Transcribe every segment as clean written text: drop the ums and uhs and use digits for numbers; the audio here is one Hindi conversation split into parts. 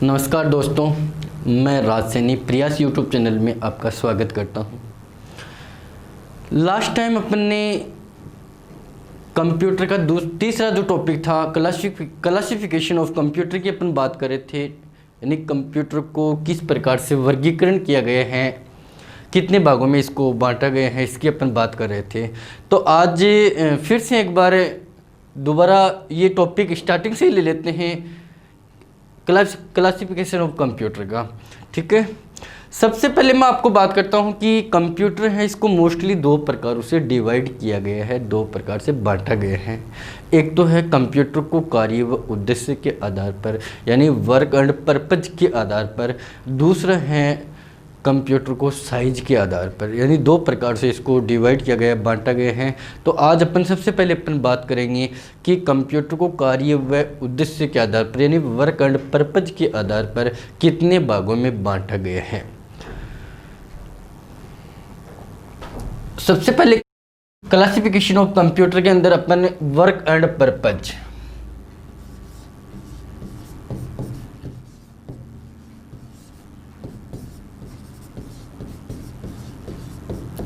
नमस्कार दोस्तों, मैं राज सैनी प्रयास यूट्यूब चैनल में आपका स्वागत करता हूं। लास्ट टाइम अपन ने कंप्यूटर का तीसरा जो टॉपिक था क्लासिफिकेशन ऑफ कंप्यूटर की अपन बात कर रहे थे, यानी कंप्यूटर को किस प्रकार से वर्गीकरण किया गया है, कितने भागों में इसको बांटा गया है, इसकी अपन बात कर रहे थे। तो आज फिर से एक बार दोबारा ये टॉपिक स्टार्टिंग से ही ले लेते हैं, क्लासिफिकेशन ऑफ कंप्यूटर का। ठीक है, सबसे पहले मैं आपको बात करता हूं कि कंप्यूटर है, इसको मोस्टली दो प्रकारों से डिवाइड किया गया है, दो प्रकार से बांटा गया है। एक तो है कंप्यूटर को कार्य व उद्देश्य के आधार पर, यानी वर्क एंड पर्पज के आधार पर। दूसरा है कंप्यूटर को साइज के आधार पर, यानी दो प्रकार से इसको डिवाइड किया गया, बांटा गया है। तो आज अपन सबसे पहले बात करेंगे कि कंप्यूटर को कार्य व उद्देश्य के आधार पर, यानी वर्क एंड पर्पज के आधार पर कितने भागों में बांटा गया है। सबसे पहले क्लासिफिकेशन ऑफ कंप्यूटर के अंदर अपन work and purpose,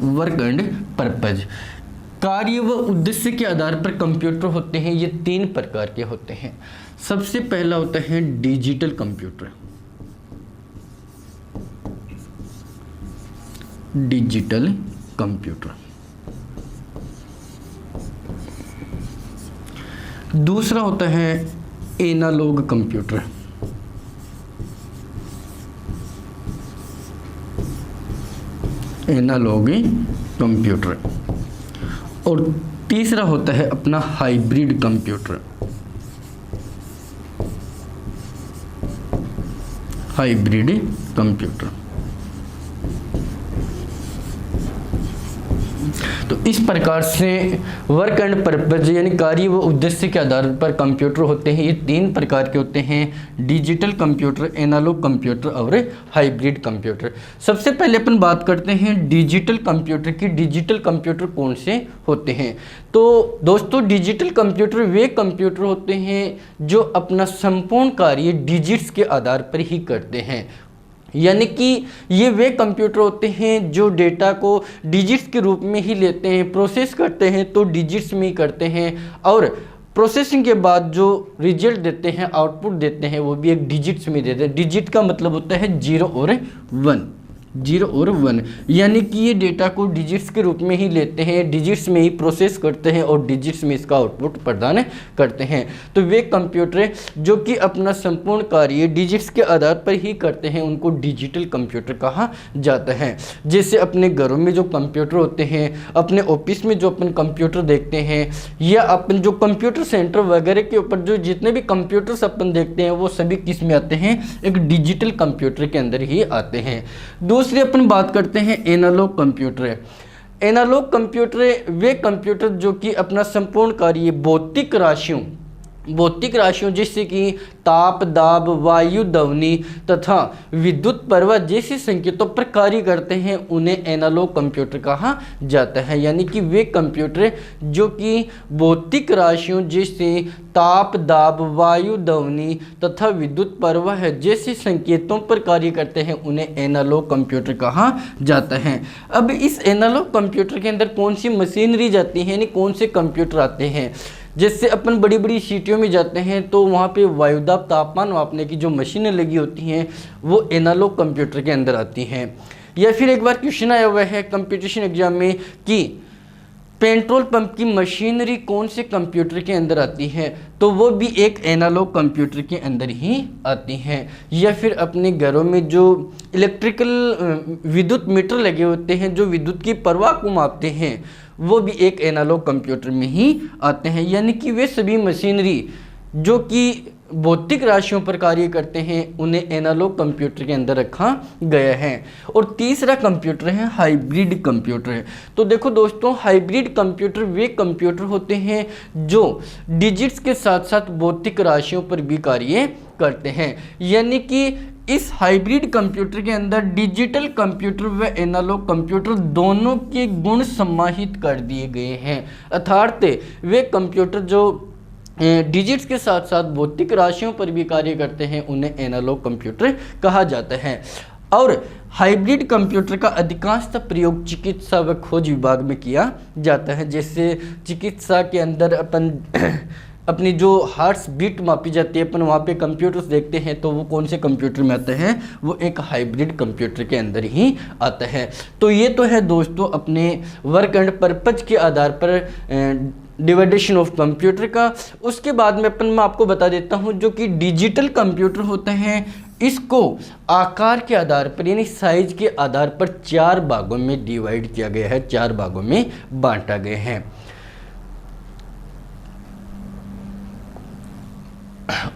work and purpose, कार्य व उद्देश्य के आधार पर कंप्यूटर होते हैं। ये तीन प्रकार के होते हैं। सबसे पहला होता है डिजिटल कंप्यूटर, डिजिटल कंप्यूटर। दूसरा होता है एनालॉग कंप्यूटर, एनालॉग कंप्यूटर। और तीसरा होता है अपना हाइब्रिड कंप्यूटर, हाइब्रिड कंप्यूटर। तो इस प्रकार से वर्क एंड पर्पज यानी कार्य व उद्देश्य के आधार पर कंप्यूटर होते हैं। ये तीन प्रकार के होते हैं, डिजिटल कंप्यूटर, एनालॉग कंप्यूटर और हाइब्रिड कंप्यूटर। सबसे पहले अपन बात करते हैं डिजिटल कंप्यूटर की। डिजिटल कंप्यूटर कौन से होते हैं? तो दोस्तों, डिजिटल कंप्यूटर वे कंप्यूटर होते हैं जो अपना संपूर्ण कार्य डिजिट्स के आधार पर ही करते हैं, यानी कि ये वे कंप्यूटर होते हैं जो डेटा को डिजिट्स के रूप में ही लेते हैं, प्रोसेस करते हैं तो डिजिट्स में ही करते हैं, और प्रोसेसिंग के बाद जो रिजल्ट देते हैं, आउटपुट देते हैं, वो भी एक डिजिट्स में देते हैं। डिजिट का मतलब होता है 0 और 1, 0 और 1, यानी कि ये डेटा को डिजिट्स के रूप में ही लेते हैं, डिजिट्स में ही प्रोसेस करते हैं और डिजिट्स में इसका आउटपुट प्रदान करते हैं। तो वे कंप्यूटर जो कि अपना संपूर्ण कार्य डिजिट्स के आधार पर ही करते हैं, उनको डिजिटल कंप्यूटर कहा जाता है। जैसे अपने घरों में जो कंप्यूटर होते हैं, अपने ऑफिस में जो अपन कंप्यूटर देखते हैं, या अपन जो कंप्यूटर सेंटर वगैरह के ऊपर जो जितने भी कंप्यूटर्स अपन देखते हैं, वो सभी किस में आते हैं? एक डिजिटल कंप्यूटर के अंदर ही आते हैं। दूसरी अपन बात करते हैं एनालॉग कंप्यूटर। एनालॉग कंप्यूटर वे कंप्यूटर जो कि अपना संपूर्ण कार्य भौतिक राशियों जैसे कि ताप, दाब, वायु, ध्वनि तथा विद्युत प्रवाह जैसे संकेतों पर कार्य करते हैं, उन्हें एनालॉग कंप्यूटर कहा जाता है। यानी कि वे कंप्यूटर जो कि भौतिक राशियों जैसे ताप, दाब, वायु, ध्वनि तथा विद्युत प्रवाह जैसे संकेतों पर कार्य करते हैं, उन्हें एनालॉग कंप्यूटर कहा जाता है। अब इस एनालॉग कंप्यूटर के अंदर कौन सी मशीनरी जाती है, यानी कौन से कंप्यूटर आते हैं? जैसे अपन बड़ी बड़ी सिटियों में जाते हैं तो वहाँ पे वायुदाब, तापमान मापने की जो मशीनें लगी होती हैं, वो एनालॉग कंप्यूटर के अंदर आती हैं। या फिर एक बार क्वेश्चन आया हुआ है कंपटीशन एग्जाम में कि पेट्रोल पंप की मशीनरी कौन से कंप्यूटर के अंदर आती है, तो वो भी एक एनालॉग कंप्यूटर के अंदर ही आती हैं। या फिर अपने घरों में जो इलेक्ट्रिकल विद्युत मीटर लगे होते हैं, जो विद्युत की प्रवाह को मापते हैं, वो भी एक एनालॉग कंप्यूटर में ही आते हैं। यानी कि वे सभी मशीनरी जो कि भौतिक राशियों पर कार्य करते हैं, उन्हें एनालॉग कंप्यूटर के अंदर रखा गया है। और तीसरा कंप्यूटर है हाइब्रिड कंप्यूटर। तो देखो दोस्तों, हाइब्रिड कंप्यूटर वे कंप्यूटर होते हैं जो डिजिट्स के साथ साथ भौतिक राशियों पर भी कार्य करते हैं। यानी कि इस हाइब्रिड कंप्यूटर के अंदर डिजिटल कंप्यूटर व एनालॉग कंप्यूटर दोनों के गुण समाहित कर दिए गए हैं। अर्थात वे कंप्यूटर जो डिजिट्स के साथ साथ भौतिक राशियों पर भी कार्य करते हैं, उन्हें एनालॉग कंप्यूटर कहा जाता है। और हाइब्रिड कंप्यूटर का अधिकांशतः प्रयोग चिकित्सा व खोज विभाग में किया जाता है। जैसे चिकित्सा के अंदर अपन अपनी जो हार्ट बीट मापी जाती है, अपन वहाँ पे कंप्यूटर्स देखते हैं, तो वो कौन से कंप्यूटर में आते हैं, वो एक हाइब्रिड कंप्यूटर के अंदर ही आता है। तो ये तो है दोस्तों अपने वर्क एंड पर्पज के आधार पर डिवाइडेशन ऑफ कंप्यूटर का। उसके बाद में मैं आपको बता देता हूँ जो कि डिजिटल कंप्यूटर होते हैं, इसको आकार के आधार पर यानी साइज के आधार पर 4 भागों में डिवाइड किया गया है, 4 भागों में बांटा गया है।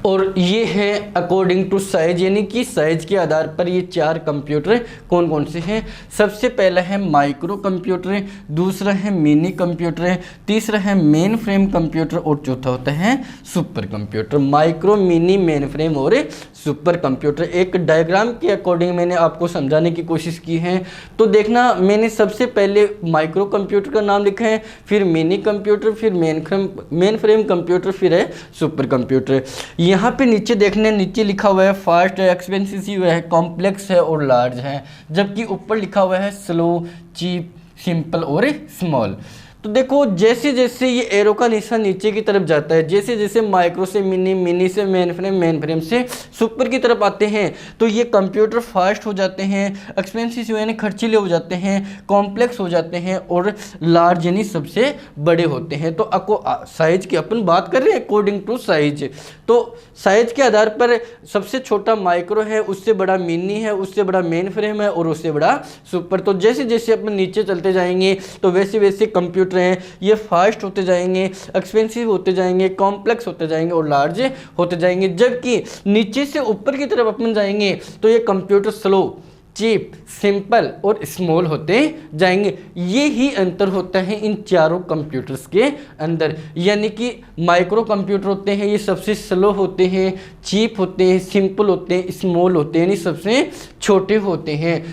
और ये है अकॉर्डिंग टू साइज, यानी कि साइज के आधार पर ये 4 कंप्यूटर कौन कौन से हैं। सबसे पहला है माइक्रो कंप्यूटर, दूसरा है मिनी कंप्यूटर, तीसरा है मेन फ्रेम कंप्यूटर और चौथा होता है super computer. Micro, mini, main frame और सुपर कंप्यूटर एक डायग्राम के अकॉर्डिंग मैंने आपको समझाने की कोशिश की है। तो देखना, मैंने सबसे पहले माइक्रो कंप्यूटर का नाम लिखा है, फिर मिनी कंप्यूटर, फिर मेन फ्रेम कंप्यूटर, फिर है सुपर कंप्यूटर। यहाँ पे नीचे देखने, नीचे लिखा हुआ है फास्ट है, एक्सपेंसिव है, कॉम्प्लेक्स है और लार्ज है, जबकि ऊपर लिखा हुआ है स्लो, चीप, सिंपल और स्मॉल। तो देखो जैसे जैसे ये एरो का निशान नीचे की तरफ जाता है, जैसे जैसे माइक्रो से मिनी, मिनी से मेन फ्रेम से सुपर की तरफ आते हैं, तो ये कंप्यूटर फास्ट हो जाते हैं, एक्सपेंसिव यानी खर्चीले हो जाते हैं, कॉम्प्लेक्स हो जाते हैं और लार्ज यानी सबसे बड़े होते हैं। तो आपको साइज की अपन बात कर रहे हैं अकॉर्डिंग टू साइज। तो साइज के आधार पर सबसे छोटा माइक्रो है, उससे बड़ा मिनी है, उससे बड़ा मेन फ्रेम है और उससे बड़ा सुपर। तो जैसे जैसे अपन नीचे चलते जाएंगे तो वैसे वैसे कंप्यूटर हैं ये फास्ट होते जाएंगे, एक्सपेंसिव होते जाएंगे, कॉम्प्लेक्स होते जाएंगे और लार्ज होते जाएंगे। जबकि नीचे से ऊपर की तरफ अपन जाएंगे तो ये कंप्यूटर स्लो, चीप, सिंपल और स्मॉल होते जाएंगे। ये ही अंतर होता है इन चारों कंप्यूटर्स के अंदर। यानी कि माइक्रो कंप्यूटर होते हैं ये सबसे स्लो होते हैं, चीप होते हैं, सिंपल होते हैं, स्मॉल होते हैं यानी सबसे छोटे होते हैं।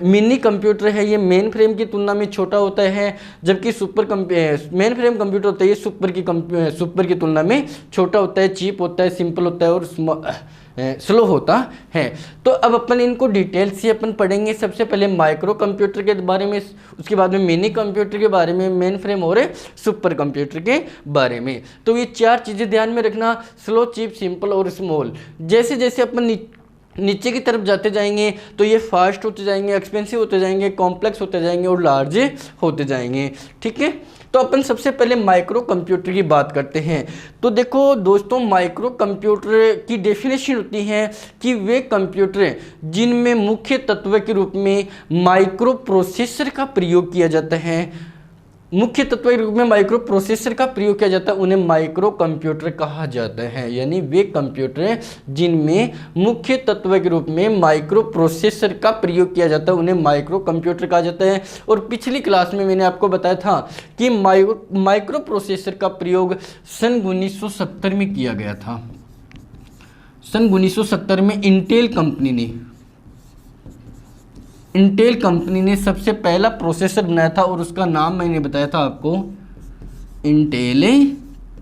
मिनी कंप्यूटर है ये मेन फ्रेम की तुलना में छोटा होता है, जबकि मेन फ्रेम कंप्यूटर होता है ये सुपर की तुलना में छोटा होता है, चीप होता है, सिंपल होता है और स्लो होता है। तो अब अपन इनको डिटेल से अपन पढ़ेंगे। सबसे पहले माइक्रो कंप्यूटर के बारे में, उसके बाद में मिनी कंप्यूटर के बारे में, मेन फ्रेम और सुपर कंप्यूटर के बारे में। तो ये 4 चीज़ें ध्यान में रखना, स्लो, चीप, सिंपल और स्मॉल। जैसे जैसे अपन नीचे की तरफ जाते जाएंगे तो ये फास्ट होते जाएंगे, एक्सपेंसिव होते जाएंगे, कॉम्प्लेक्स होते जाएंगे और लार्ज होते जाएंगे। ठीक है, तो अपन सबसे पहले माइक्रो कंप्यूटर की बात करते हैं। तो देखो दोस्तों, माइक्रो कंप्यूटर की डेफिनेशन होती है कि वे कंप्यूटर जिनमें मुख्य तत्व के रूप में माइक्रो प्रोसेसर का प्रयोग किया जाता है, मुख्य तत्व के रूप में माइक्रो प्रोसेसर का प्रयोग किया जाता है, उन्हें माइक्रो कंप्यूटर कहा जाता है। यानी वे कंप्यूटर जिनमें मुख्य तत्व के रूप में माइक्रो प्रोसेसर का प्रयोग किया जाता है उन्हें माइक्रो कंप्यूटर कहा जाता है। और पिछली क्लास में मैंने आपको बताया था कि माइक्रो प्रोसेसर का प्रयोग सन 1970 में किया गया था। सन 1970 में इंटेल कंपनी ने सबसे पहला प्रोसेसर बनाया था और उसका नाम मैंने बताया था आपको इंटेल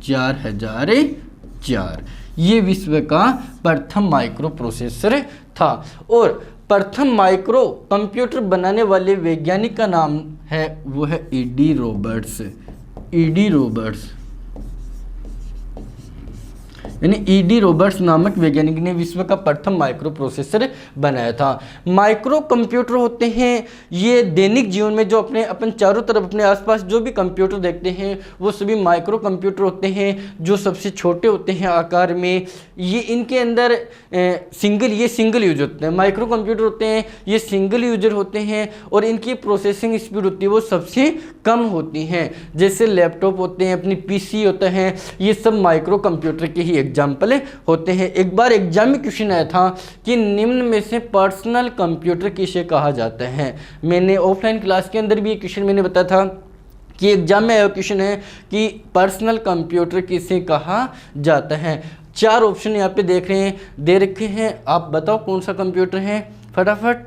4004। ये विश्व का प्रथम माइक्रो प्रोसेसर था और प्रथम माइक्रो कंप्यूटर बनाने वाले वैज्ञानिक का नाम है, वो है ईडी रॉबर्ट्स। यानी ईडी रॉबर्ट्स नामक वैज्ञानिक ने विश्व का प्रथम माइक्रो प्रोसेसर बनाया था। माइक्रो कंप्यूटर होते हैं ये दैनिक जीवन में जो अपन चारों तरफ अपने आसपास जो भी कंप्यूटर देखते हैं वो सभी माइक्रो कंप्यूटर होते हैं जो सबसे छोटे होते हैं आकार में। ये इनके अंदर सिंगल यूज होते हैं। माइक्रो कंप्यूटर होते हैं ये सिंगल यूजर होते हैं और इनकी प्रोसेसिंग स्पीड होती है वो सबसे कम होती हैं। जैसे लैपटॉप होते हैं, अपनी पीसी होता है, ये सब माइक्रो कंप्यूटर के ही एग्जाम्पल होते हैं। एक बार एग्जाम में क्वेश्चन आया था कि निम्न में से पर्सनल कंप्यूटर किसे कहा जाता है। मैंने ऑफलाइन क्लास के अंदर भी ये क्वेश्चन मैंने बताया था कि एग्जाम में आया क्वेश्चन है कि पर्सनल कंप्यूटर किसे कहा जाता है। 4 ऑप्शन यहाँ पे देख रहे हैं, दे रखे हैं, आप बताओ कौन सा कंप्यूटर है फटाफट।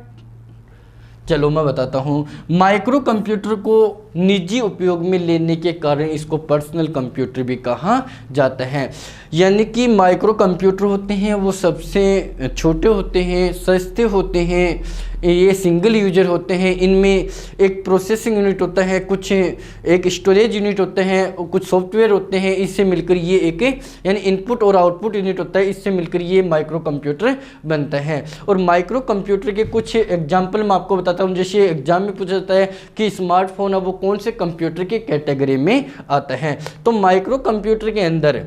चलो मैं बताता हूँ। माइक्रो कंप्यूटर को निजी उपयोग में लेने के कारण इसको पर्सनल कंप्यूटर भी कहा जाता है। यानी कि माइक्रो कंप्यूटर होते हैं वो सबसे छोटे होते हैं, सस्ते होते हैं, ये सिंगल यूजर होते हैं। इनमें एक प्रोसेसिंग यूनिट होता है, कुछ एक स्टोरेज यूनिट होते हैं, कुछ सॉफ्टवेयर होते हैं, इससे मिलकर ये एक यानी इनपुट और आउटपुट यूनिट होता है, इससे मिलकर ये माइक्रो कंप्यूटर बनता है। और माइक्रो कंप्यूटर के कुछ एग्जाम्पल मैं आपको बताता हूँ। जैसे एग्जाम में पूछा जाता है कि स्मार्टफोन अब वो कौन से कंप्यूटर के कैटेगरी में आता है, तो माइक्रो कंप्यूटर के अंदर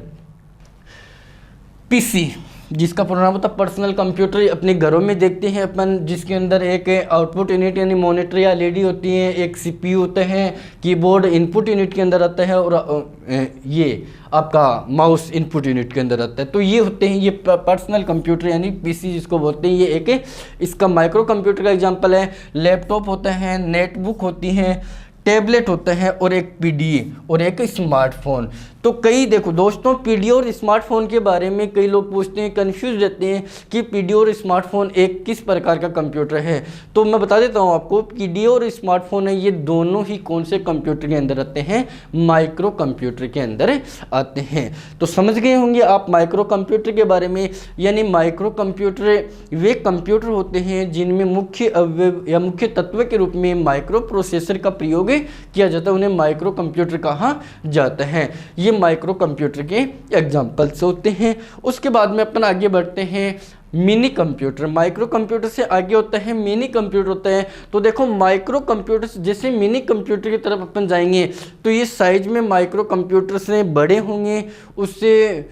पीसी, जिसका प्रोग्राम होता है पर्सनल कंप्यूटर, अपने घरों में देखते हैं अपन, जिसके अंदर एक आउटपुट यूनिट यानी मॉनिटर या एलईडी होती है, एक सीपीयू होता है, कीबोर्ड इनपुट यूनिट के अंदर आता है, और ये आपका माउस इनपुट यूनिट के अंदर आता है। तो ये होते हैं ये पर्सनल कंप्यूटर यानी पीसी जिसको बोलते हैं, ये एक इसका माइक्रो कंप्यूटर का एग्जांपल है। लैपटॉप होता है, नेटबुक होती है, टैबलेट होता है, और एक पीडीए और एक स्मार्टफोन। तो कई देखो दोस्तों, पीडीए और स्मार्टफोन के बारे में कई लोग पूछते हैं, कंफ्यूज रहते हैं कि पीडीए और स्मार्टफोन एक किस प्रकार का कंप्यूटर है। तो मैं बता देता हूँ आपको, पीडीए और स्मार्टफोन है ये दोनों ही कौन से कंप्यूटर के अंदर आते हैं, माइक्रो कंप्यूटर के अंदर आते हैं। तो समझ गए होंगे आप माइक्रो कंप्यूटर के बारे में। यानी माइक्रो कंप्यूटर वे कंप्यूटर होते हैं जिनमें मुख्य अवयव या मुख्य तत्व के रूप में माइक्रो प्रोसेसर का प्रयोग किया जाता है, उन्हें माइक्रो कंप्यूटर कहा जाता है। ये माइक्रो कंप्यूटर के एग्जांपल्स होते हैं। उसके बाद में अपन आगे बढ़ते हैं मिनी कंप्यूटर। माइक्रो कंप्यूटर से आगे होता है मिनी कंप्यूटर होता है। तो देखो माइक्रो कंप्यूटर जैसे मिनी कंप्यूटर की तरफ अपन जाएंगे तो ये साइज में माइक्रो कंप्यूटर से बड़े होंगे, उससे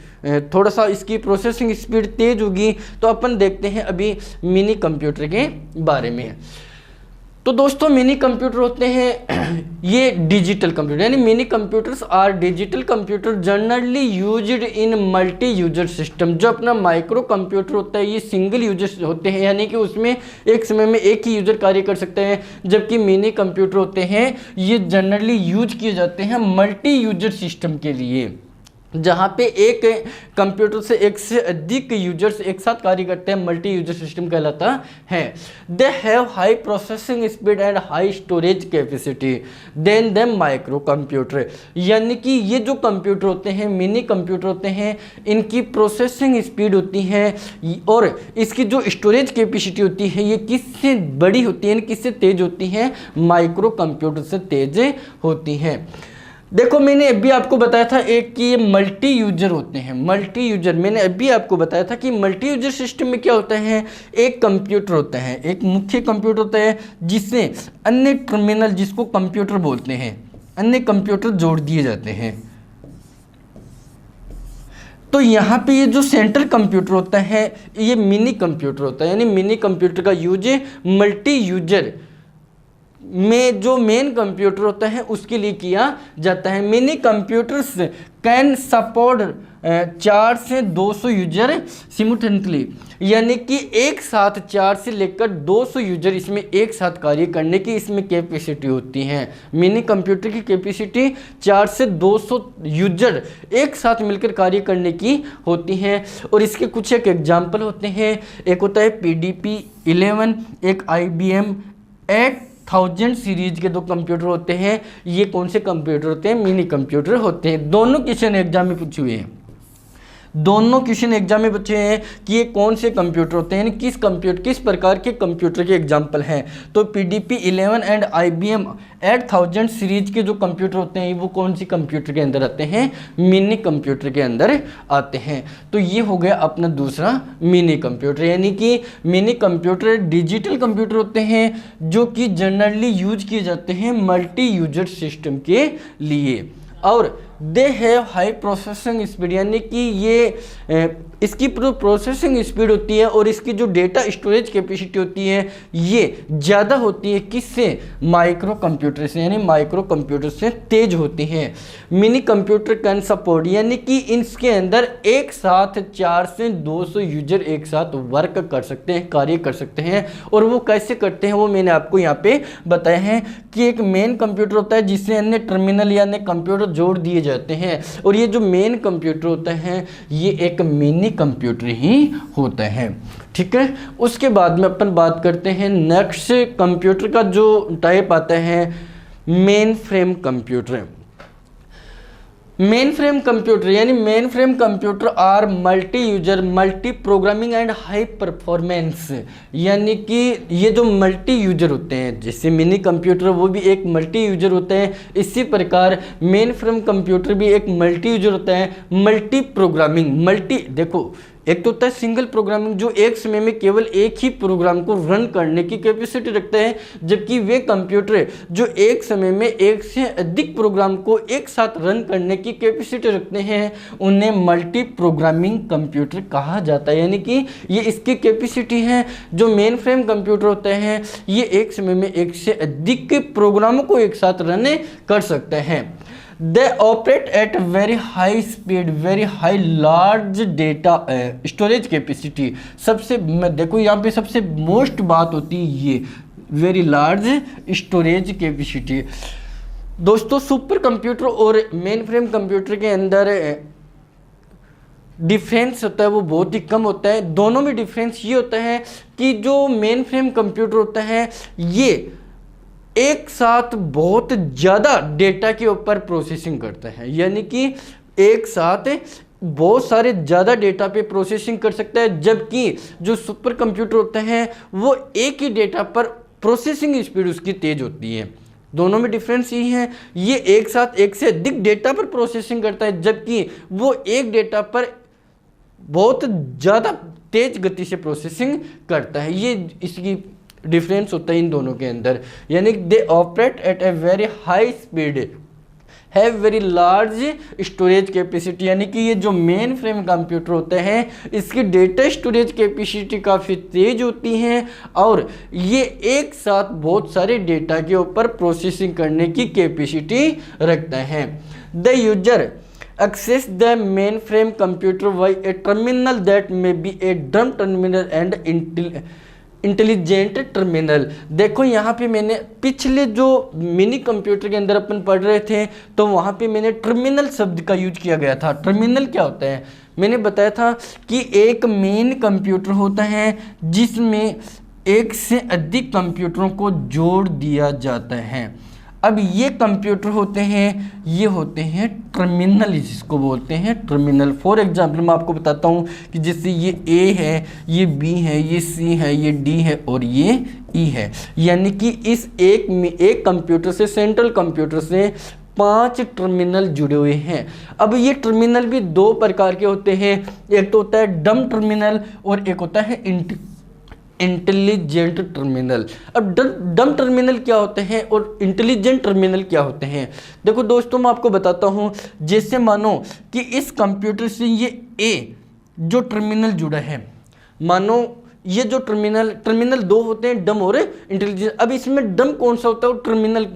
थोड़ा सा इसकी प्रोसेसिंग स्पीड तेज होगी। तो अपन देखते हैं अभी मिनी कंप्यूटर के बारे में। तो दोस्तों मिनी कंप्यूटर होते हैं ये डिजिटल कंप्यूटर, यानी mini computers are digital computer generally used in multi user system. जो अपना माइक्रो कंप्यूटर होता है ये सिंगल यूजर होते हैं, यानी कि उसमें एक समय में एक ही यूजर कार्य कर सकते हैं। जबकि मिनी कंप्यूटर होते हैं ये जनरली यूज किए जाते हैं मल्टी यूजर सिस्टम के लिए, जहाँ पे एक कंप्यूटर से एक से अधिक यूजर्स एक साथ कार्य करते हैं, मल्टी यूजर सिस्टम कहलाता है। They have high processing speed and high storage capacity than the micro computer. यानी कि ये जो कंप्यूटर होते हैं मिनी कंप्यूटर होते हैं, इनकी प्रोसेसिंग स्पीड होती है और इसकी जो स्टोरेज कैपेसिटी होती है ये किससे बड़ी होती है, किससे तेज होती है, माइक्रो कंप्यूटर से तेज होती है। देखो मैंने अभी आपको बताया था एक कि ये मल्टी यूजर होते हैं, मल्टी यूजर। मैंने अभी आपको बताया था कि मल्टी यूजर सिस्टम में क्या होता है, एक कंप्यूटर होता है, एक मुख्य कंप्यूटर होता है जिससे अन्य टर्मिनल जिसको कंप्यूटर बोलते हैं, अन्य कंप्यूटर जोड़ दिए जाते हैं। तो यहाँ पे ये जो सेंट्रल कंप्यूटर होता है ये मिनी कंप्यूटर होता है, यानी मिनी कंप्यूटर का यूज मल्टी यूजर में जो मेन कंप्यूटर होता है उसके लिए किया जाता है। मिनी कंप्यूटर्स कैन सपोर्ट 4 से 200 यूजर सिमुटेंटली, यानी कि एक साथ 4 से लेकर 200 यूजर इसमें एक साथ कार्य करने की इसमें कैपेसिटी होती है। मिनी कंप्यूटर की कैपेसिटी 4 से 200 यूजर एक साथ मिलकर कार्य करने की होती है। और इसके कुछ एक एग्जाम्पल होते हैं, एक होता है PDP 11, एक IBM 8000 सीरीज के दो कंप्यूटर होते हैं। ये कौन से कंप्यूटर होते हैं, मिनी कंप्यूटर होते हैं। दोनों क्वेश्चन एग्जाम में पूछे हुए हैं, दोनों क्वेश्चन एग्जाम में बचे हैं कि ये कौन से कंप्यूटर होते हैं, यानी किस प्रकार के कंप्यूटर के एग्जाम्पल हैं। तो PDP 11 एंड IBM 8000 सीरीज के जो कंप्यूटर होते हैं वो कौन सी कंप्यूटर के अंदर आते हैं, मिनी कंप्यूटर के अंदर आते हैं। तो ये हो गया अपना दूसरा मिनी कंप्यूटर, यानी कि मिनी कंप्यूटर डिजिटल कंप्यूटर होते हैं जो कि जनरली यूज किए जाते हैं मल्टी यूजर सिस्टम के लिए। और दे हैव हाई प्रोसेसिंग स्पीड, यानी कि ये इसकी प्रोसेसिंग स्पीड होती है और इसकी जो डेटा स्टोरेज कैपेसिटी होती है ये ज़्यादा होती है किससे, माइक्रो कंप्यूटर से, यानी माइक्रो कंप्यूटर से तेज होती हैं। मिनी कंप्यूटर कैन सपोर्ट, यानी कि इसके अंदर एक साथ 4 से 200 यूजर एक साथ वर्क कर सकते हैं, कार्य कर सकते हैं। और वो कैसे करते हैं वो मैंने आपको यहाँ पे बताया है कि एक मेन कंप्यूटर होता है जिससे अन्य टर्मिनल या अन्य कंप्यूटर जोड़ दिए जाते जाते हैं। और ये जो मेन कंप्यूटर होते हैं ये एक मिनी कंप्यूटर ही होता है, ठीक है। उसके बाद में अपन बात करते हैं नेक्स्ट कंप्यूटर का जो टाइप आता है main frame computer. Main frame computer यानी main frame computer are multi user multi programming and high performance, यानी कि ये जो मल्टी यूजर होते हैं, जैसे मिनी कंप्यूटर वो भी एक मल्टी यूजर होते हैं, इसी प्रकार मेन फ्रेम कंप्यूटर भी एक मल्टी यूजर होता है। मल्टी प्रोग्रामिंग, मल्टी देखो एक तो होता है सिंगल प्रोग्रामिंग जो एक समय में केवल एक ही प्रोग्राम को रन करने की कैपेसिटी रखते हैं, जबकि वे कंप्यूटर जो एक समय में एक से अधिक प्रोग्राम को एक साथ रन करने की कैपेसिटी रखते हैं उन्हें मल्टी प्रोग्रामिंग कंप्यूटर कहा जाता है। यानी कि ये इसकी कैपेसिटी है। जो मेन फ्रेम कंप्यूटर होते हैं ये एक समय में एक से अधिक प्रोग्रामों को एक साथ रन कर सकते हैं। They operate at very high speed, very high large data storage capacity। सबसे देखो यहाँ पे सबसे मोस्ट बात होती है ये वेरी लार्ज स्टोरेज कैपेसिटी। दोस्तों सुपर कंप्यूटर और मेन फ्रेम कंप्यूटर के अंदर डिफरेंस होता है वो बहुत ही कम होता है। दोनों में डिफरेंस ये होता है कि जो मेन फ्रेम कंप्यूटर होता है ये एक साथ बहुत ज़्यादा डेटा के ऊपर प्रोसेसिंग करता है, यानी कि एक साथ बहुत सारे ज़्यादा डेटा पे प्रोसेसिंग कर सकता है, जबकि जो सुपर कंप्यूटर होते हैं वो एक ही डेटा पर प्रोसेसिंग स्पीड उसकी तेज़ होती है। दोनों में डिफरेंस यही है, ये एक साथ एक से अधिक डेटा पर प्रोसेसिंग करता है, जबकि वो एक डेटा पर बहुत ज़्यादा तेज़ गति से प्रोसेसिंग करता है। ये इसकी डिफरेंस होता है इन दोनों के अंदर। यानी they operate at a very high speed, have very large storage capacity, यानी कि ये जो मेन फ्रेम कंप्यूटर होते हैं इसकी डेटा स्टोरेज कैपेसिटी काफ़ी तेज होती है और ये एक साथ बहुत सारे डेटा के ऊपर प्रोसेसिंग करने की कैपेसिटी रखते हैं। The user access the mainframe computer by a terminal that may be a dumb terminal and intelligent terminal. देखो यहाँ पे मैंने पिछले जो मिनी कंप्यूटर के अंदर अपन पढ़ रहे थे तो वहाँ पे मैंने टर्मिनल शब्द का यूज किया गया था। टर्मिनल क्या होता है मैंने बताया था कि एक मेन कंप्यूटर होता है जिसमें एक से अधिक कंप्यूटरों को जोड़ दिया जाता है। अब ये कंप्यूटर होते हैं ये होते हैं टर्मिनल, जिसको बोलते हैं टर्मिनल। फॉर एग्जांपल मैं आपको बताता हूँ कि जैसे ये ए है, ये बी है, ये सी है, ये डी है और ये ई है, यानी कि इस एक कंप्यूटर से सेंट्रल कंप्यूटर से 5 टर्मिनल जुड़े हुए हैं। अब ये टर्मिनल भी 2 प्रकार के होते हैं, एक तो होता है डम टर्मिनल और एक होता है इंटेलिजेंट टर्मिनल। अब डम टर्मिनल क्या होते हैं और इंटेलिजेंट टर्मिनल क्या होते हैं? देखो दोस्तों मैं आपको बताता हूँ। जैसे मानो कि इस कंप्यूटर से ये ए जो टर्मिनल जुड़ा है, मानो ये जो टर्मिनल 2 होते हैं, डम और इंटेलिजेंट। अब इसमें डम कौन सा होता है और टर्मिनल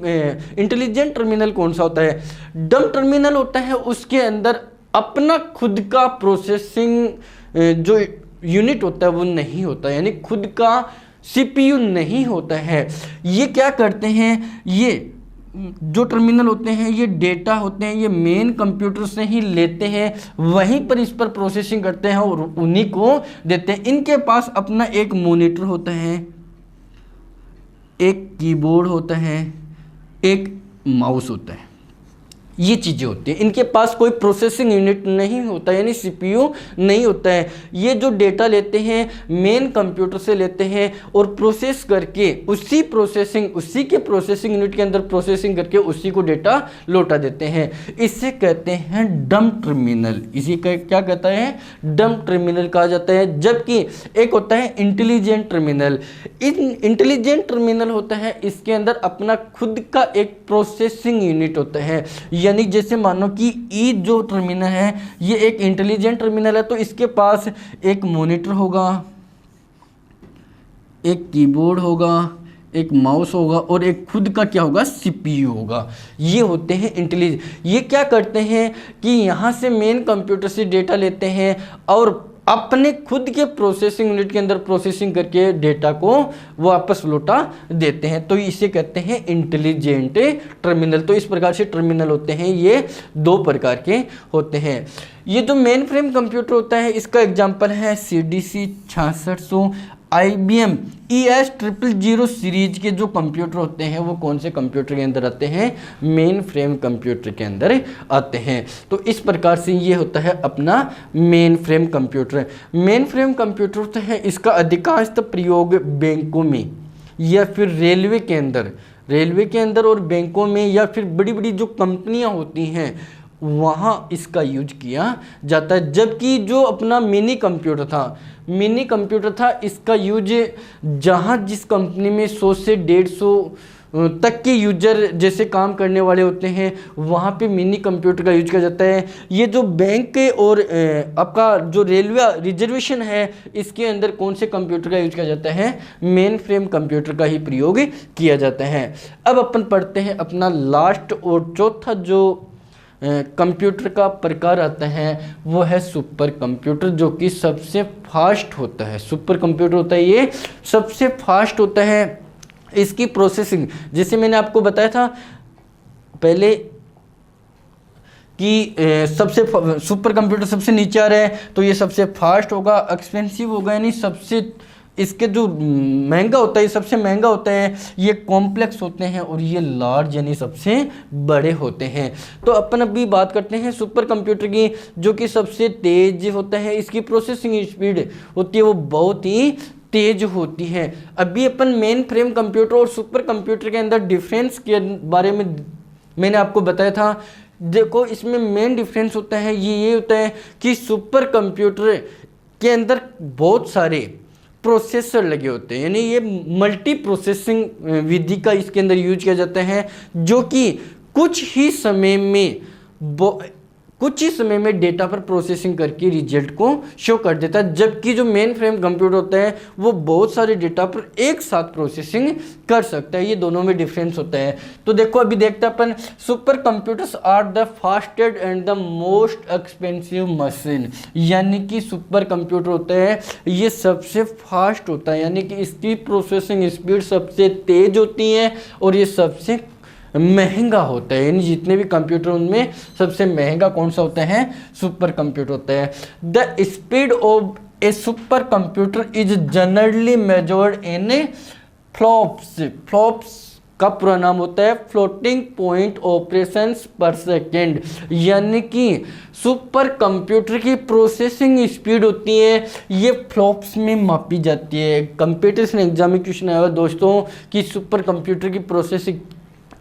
इंटेलिजेंट टर्मिनल कौन सा होता है? डम टर्मिनल होता है उसके अंदर अपना खुद का प्रोसेसिंग जो यूनिट होता है वो नहीं होता, यानी खुद का सीपीयू नहीं होता है। ये क्या करते हैं, ये जो टर्मिनल होते हैं ये डेटा होते हैं ये मेन कंप्यूटर से ही लेते हैं, वहीं पर इस पर प्रोसेसिंग करते हैं और उन्हीं को देते हैं। इनके पास अपना एक मॉनिटर होता है, एक कीबोर्ड होता है, एक माउस होता है, ये चीज़ें होती हैं। इनके पास कोई प्रोसेसिंग यूनिट नहीं होता, यानी सीपीयू नहीं होता है। ये जो डेटा लेते हैं मेन कंप्यूटर से लेते हैं और प्रोसेस करके उसी के प्रोसेसिंग यूनिट के अंदर प्रोसेसिंग करके उसी को डेटा लौटा देते हैं। इसे कहते हैं डम टर्मिनल। इसी का क्या कहता है? डम टर्मिनल कहा जाता है। जबकि एक होता है इंटेलिजेंट टर्मिनल। इंटेलिजेंट टर्मिनल होता है इसके अंदर अपना खुद का एक प्रोसेसिंग यूनिट होता है, यानी जैसे मानो कि ई जो टर्मिनल है ये एक इंटेलिजेंट टर्मिनल है, तो इसके पास एक मॉनिटर होगा, एक कीबोर्ड होगा, एक माउस होगा और एक खुद का क्या होगा? सीपीयू होगा। ये होते हैं इंटेलिजेंट। ये क्या करते हैं कि यहाँ से मेन कंप्यूटर से डेटा लेते हैं और अपने खुद के प्रोसेसिंग यूनिट के अंदर प्रोसेसिंग करके डेटा को वापस लौटा देते हैं, तो इसे कहते हैं इंटेलिजेंट टर्मिनल। तो इस प्रकार से टर्मिनल होते हैं, ये दो प्रकार के होते हैं। ये जो मेन फ्रेम कंप्यूटर होता है इसका एग्जांपल है CDC 6600, IBM ES000 सीरीज के जो कंप्यूटर होते हैं वो कौन से कंप्यूटर के अंदर आते हैं, मेन फ्रेम कंप्यूटर के अंदर आते हैं। तो इस प्रकार से ये होता है अपना main frame computer. Main frame computer होता है, इसका अधिकांशतः प्रयोग बैंकों में या फिर रेलवे के अंदर और बैंकों में या फिर बड़ी बड़ी जो कंपनियां होती हैं वहाँ इसका यूज किया जाता है। जबकि जो अपना मिनी कंप्यूटर था इसका यूज जहाँ जिस कंपनी में 100 से 150 तक के यूजर जैसे काम करने वाले होते हैं वहाँ पे मिनी कंप्यूटर का यूज किया जाता है। ये जो बैंक और आपका जो रेलवे रिजर्वेशन है इसके अंदर कौन से कंप्यूटर का यूज किया जाता है, मेन फ्रेम कंप्यूटर का ही प्रयोग किया जाता है। अब अपन पढ़ते हैं अपना लास्ट और चौथा जो कंप्यूटर का प्रकार आता है वो है सुपर कंप्यूटर, जो कि सबसे फास्ट होता है। सुपर कंप्यूटर होता है ये सबसे फास्ट होता है। इसकी प्रोसेसिंग जैसे मैंने आपको बताया था पहले कि सबसे सुपर कंप्यूटर सबसे नीचे आ रहा है तो ये सबसे फास्ट होगा, एक्सपेंसिव होगा यानी सबसे इसके जो महंगा होता है सबसे महंगा होता है, ये कॉम्प्लेक्स होते हैं और ये लार्ज यानी सबसे बड़े होते हैं। तो अपन अभी बात करते हैं सुपर कंप्यूटर की, जो कि सबसे तेज होता है। इसकी प्रोसेसिंग स्पीड होती है वो बहुत ही तेज होती है। अभी अपन मेन फ्रेम कंप्यूटर और सुपर कंप्यूटर के अंदर डिफरेंस के बारे में मैंने आपको बताया था। देखो इसमें मेन डिफरेंस होता है ये होता है कि सुपर कंप्यूटर के अंदर बहुत सारे प्रोसेसर लगे होते हैं, यानी ये मल्टी प्रोसेसिंग विधि का इसके अंदर यूज किया जाता है, जो कि कुछ ही समय में डेटा पर प्रोसेसिंग करके रिजल्ट को शो कर देता है। जबकि जो मेन फ्रेम कंप्यूटर होता है वो बहुत सारे डेटा पर एक साथ प्रोसेसिंग कर सकता है। ये दोनों में डिफरेंस होता है। तो देखो अभी देखते हैं अपन, super computers are the fastest and the most expensive machine, यानी कि सुपर कंप्यूटर होता है ये सबसे फास्ट होता है, यानी कि इसकी प्रोसेसिंग स्पीड सबसे तेज होती है और ये सबसे महंगा होता है। यानी जितने भी कंप्यूटर उनमें सबसे महंगा कौन सा होता है, सुपर कंप्यूटर होता है। The speed of A super computer is generally measured in flops का पूरा नाम होता है फ्लोटिंग पॉइंट ऑपरेशंस पर सेकेंड, यानी कि सुपर कंप्यूटर की प्रोसेसिंग स्पीड होती है ये फ्लॉप्स में मापी जाती है। कंपटीशन एग्जाम में क्वेश्चन आया दोस्तों कि सुपर कंप्यूटर की प्रोसेसिंग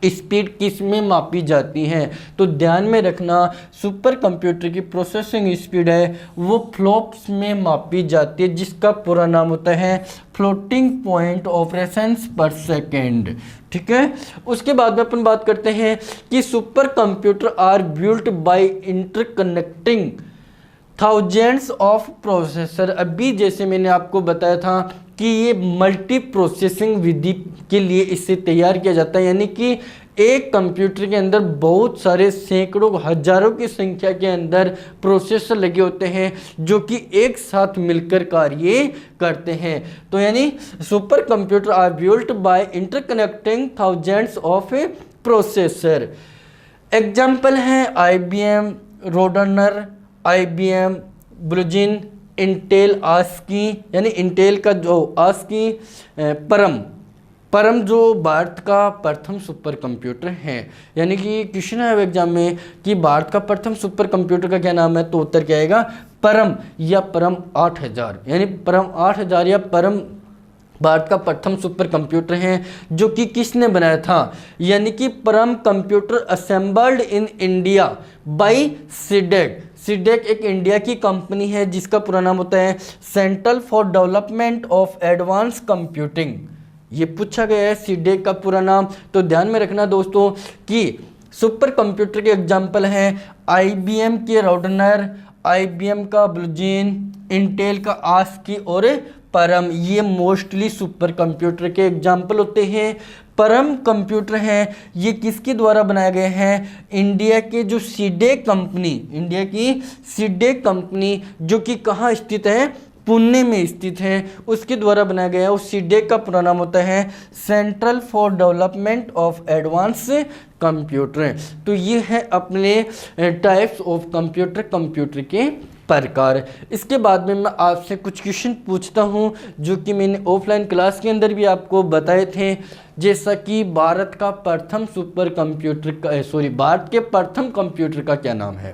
स्पीड किस में मापी जाती है, तो ध्यान में रखना सुपर कंप्यूटर की प्रोसेसिंग स्पीड है वो फ्लॉप्स में मापी जाती है, जिसका पूरा नाम होता है फ्लोटिंग पॉइंट ऑपरेशंस पर सेकेंड। ठीक है, उसके बाद में अपन बात करते हैं कि super computer are built by interconnecting thousands of processor. अभी जैसे मैंने आपको बताया था कि ये मल्टी प्रोसेसिंग विधि के लिए इसे तैयार किया जाता है, यानी कि एक कंप्यूटर के अंदर बहुत सारे सैकड़ों हजारों की संख्या के अंदर प्रोसेसर लगे होते हैं जो कि एक साथ मिलकर कार्य करते हैं। तो यानी super computer are built by interconnecting thousands of processor. Example है IBM रोडनर, IBM ब्लूजिन, इंटेल आस्की, यानी इंटेल का जो आस्की, परम जो भारत का प्रथम सुपर कंप्यूटर है। यानी कि क्वेश्चन है एग्जाम में कि भारत का प्रथम सुपर कंप्यूटर का क्या नाम है, तो उत्तर क्या आएगा परम या परम 8000, यानी परम 8000 या परम भारत का प्रथम सुपर कंप्यूटर है जो कि किसने बनाया था, यानी कि परम computer assembled in India by CDAC. CDAC एक इंडिया की कंपनी है जिसका पूरा नाम होता है central for development of advance computing. ये पूछा गया है सीडेक का पूरा नाम, तो ध्यान में रखना दोस्तों कि सुपर कंप्यूटर के एग्जाम्पल हैं IBM के रोडनर, IBM का ब्लूजिन, इंटेल का आस्की और परम। ये मोस्टली सुपर कंप्यूटर के एग्जाम्पल होते हैं। परम कंप्यूटर हैं ये किसके द्वारा बनाए गए हैं? इंडिया के जो सीडेक कंपनी, इंडिया की सीडेक कंपनी जो कि कहाँ स्थित है? पुणे में स्थित है, उसके द्वारा बनाया गया है। उस सीडेक का पूरा नाम होता है central for development of advance computer. तो ये है अपने टाइप्स ऑफ कंप्यूटर, कंप्यूटर के प्रकार। इसके बाद में मैं आपसे कुछ क्वेश्चन पूछता हूँ जो कि मैंने ऑफलाइन क्लास के अंदर भी आपको बताए थे, जैसा कि भारत का प्रथम सुपर कंप्यूटर का भारत के प्रथम कंप्यूटर का क्या नाम है?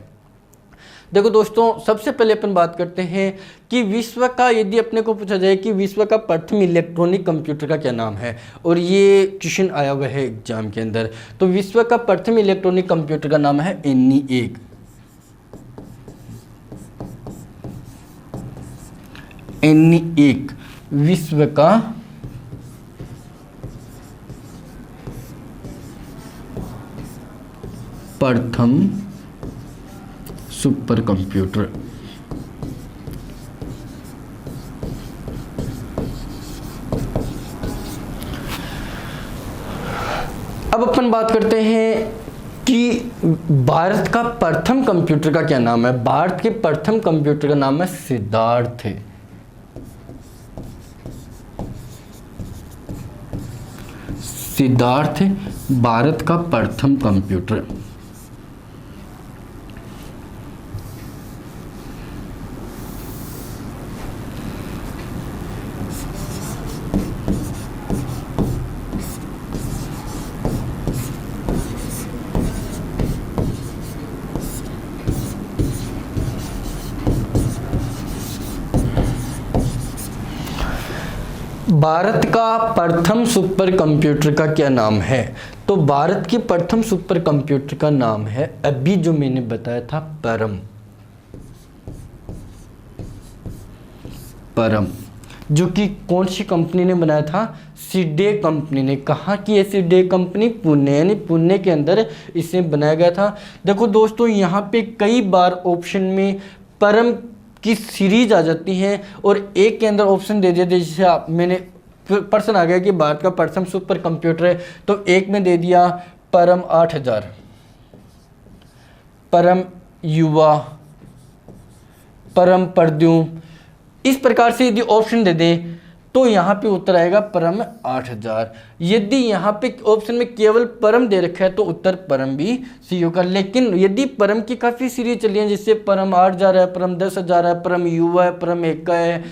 देखो दोस्तों, सबसे पहले अपन बात करते हैं कि विश्व का, यदि अपने को पूछा जाए कि विश्व का प्रथम इलेक्ट्रॉनिक कंप्यूटर का क्या नाम है, और ये क्वेश्चन आया हुआ है एग्जाम के अंदर, तो विश्व का प्रथम इलेक्ट्रॉनिक कंप्यूटर का नाम है ENIAC। ENIAC विश्व का प्रथम सुपर कंप्यूटर। अब अपन बात करते हैं कि भारत का प्रथम कंप्यूटर का क्या नाम है। भारत के प्रथम कंप्यूटर का नाम है सिद्धार्थ। सिद्धार्थ भारत का प्रथम कंप्यूटर। भारत का प्रथम सुपर कंप्यूटर का क्या नाम है? तो भारत के प्रथम सुपर कंप्यूटर का नाम है, अभी जो मैंने बताया था, परम। परम जो कि कौन सी कंपनी ने बनाया था? सीडेक कंपनी ने। कहाँ की है सीडेक कंपनी? पुणे, यानी पुणे के अंदर इसे बनाया गया था। देखो दोस्तों, यहाँ पे कई बार ऑप्शन में परम की सीरीज आ जाती हैं और एक के अंदर ऑप्शन दे दिया, जैसे आप मैंने प्रश्न आ गया कि भारत का प्रथम सुपर कंप्यूटर है, तो एक में दे दिया परम 8000, परम युवा, परम प्रद्युम्न। इस प्रकार से यदि ऑप्शन दे दें तो यहाँ पे उत्तर आएगा परम 8000। यदि यहाँ पे ऑप्शन में केवल परम दे रखा है तो उत्तर परम भी सी होगा। लेकिन यदि परम की काफ़ी सीरीज चली है, जिससे परम 8000 है, परम 10000 है, परम युवा है, परम एका है,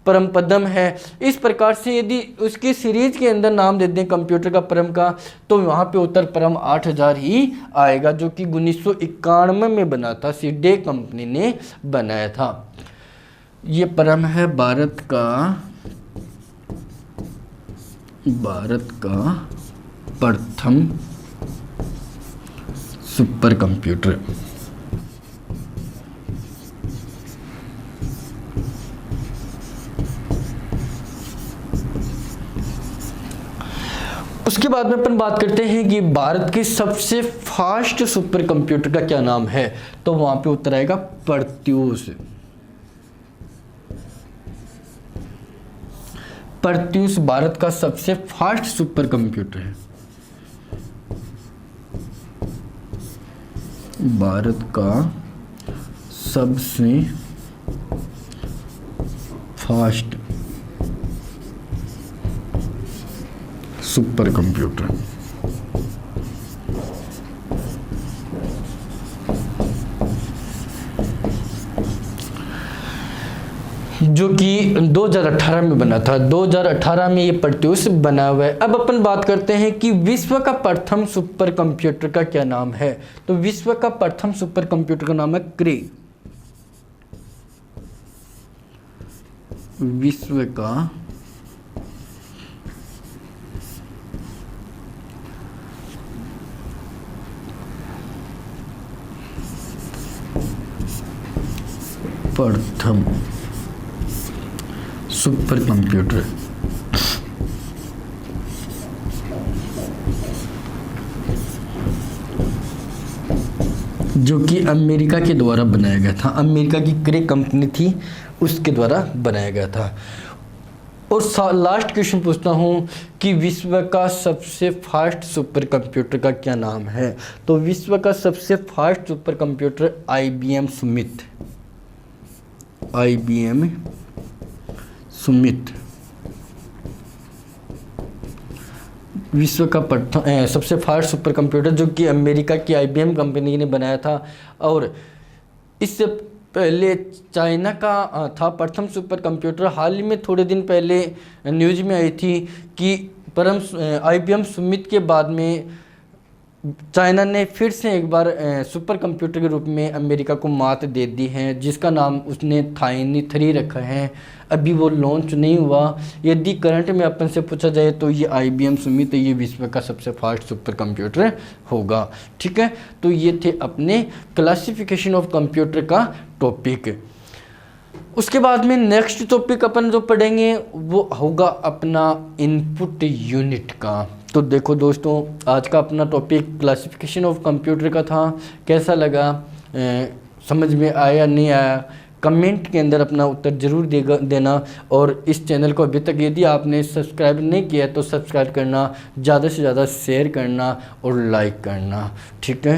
परम पदम है, इस प्रकार से यदि उसकी सीरीज के अंदर नाम दे दें कंप्यूटर का परम का, तो वहाँ पे उत्तर परम 8000 ही आएगा, जो कि 1991 में बना था, सीडेक कंपनी ने बनाया था। ये परम है भारत का प्रथम सुपर कंप्यूटर। उसके बाद में अपन बात करते हैं कि भारत के सबसे फास्ट सुपर कंप्यूटर का क्या नाम है, तो वहां पे उत्तर आएगा प्रत्यूष। प्रत्यूष भारत का सबसे फास्ट सुपर कंप्यूटर है। भारत का सबसे फास्ट सुपर कंप्यूटर। जो कि 2018 में बना था। 2018 में ये प्रत्यूष बना हुआ है। अब अपन बात करते हैं कि विश्व का प्रथम सुपर कंप्यूटर का क्या नाम है, तो विश्व का प्रथम सुपर कंप्यूटर का नाम है क्रे। विश्व का प्रथम सुपर कंप्यूटर। जो कि अमेरिका के द्वारा बनाया गया था। अमेरिका की क्रे कंपनी थी, उसके द्वारा बनाया गया था। और लास्ट क्वेश्चन पूछता हूँ कि विश्व का सबसे फास्ट सुपर कंप्यूटर का क्या नाम है। तो विश्व का सबसे fast super computer IBM Sumit, IBM Sumit विश्व का प्रथम सबसे फास्ट सुपर कंप्यूटर, जो कि अमेरिका की IBM कंपनी ने बनाया था। और इससे पहले चाइना का था प्रथम सुपर कंप्यूटर। हाल ही में थोड़े दिन पहले न्यूज़ में आई थी कि IBM सुमित के बाद में चाइना ने फिर से एक बार सुपर कंप्यूटर के रूप में अमेरिका को मात दे दी है, जिसका नाम उसने थाइनी 3 रखा है। अभी वो लॉन्च नहीं हुआ। यदि करंट में अपन से पूछा जाए तो ये IBM सुमित ये विश्व का सबसे फास्ट सुपर कंप्यूटर होगा। ठीक है, तो ये थे अपने क्लासिफिकेशन ऑफ कंप्यूटर का टॉपिक। उसके बाद में नेक्स्ट टॉपिक अपन जो पढ़ेंगे वो होगा अपना इनपुट यूनिट का। तो देखो दोस्तों, आज का अपना टॉपिक क्लासिफिकेशन ऑफ कंप्यूटर का था। कैसा लगा, समझ में आया नहीं आया, कमेंट के अंदर अपना उत्तर ज़रूर देना। और इस चैनल को अभी तक यदि आपने सब्सक्राइब नहीं किया तो सब्सक्राइब करना, ज़्यादा से ज़्यादा शेयर करना और लाइक करना। ठीक है।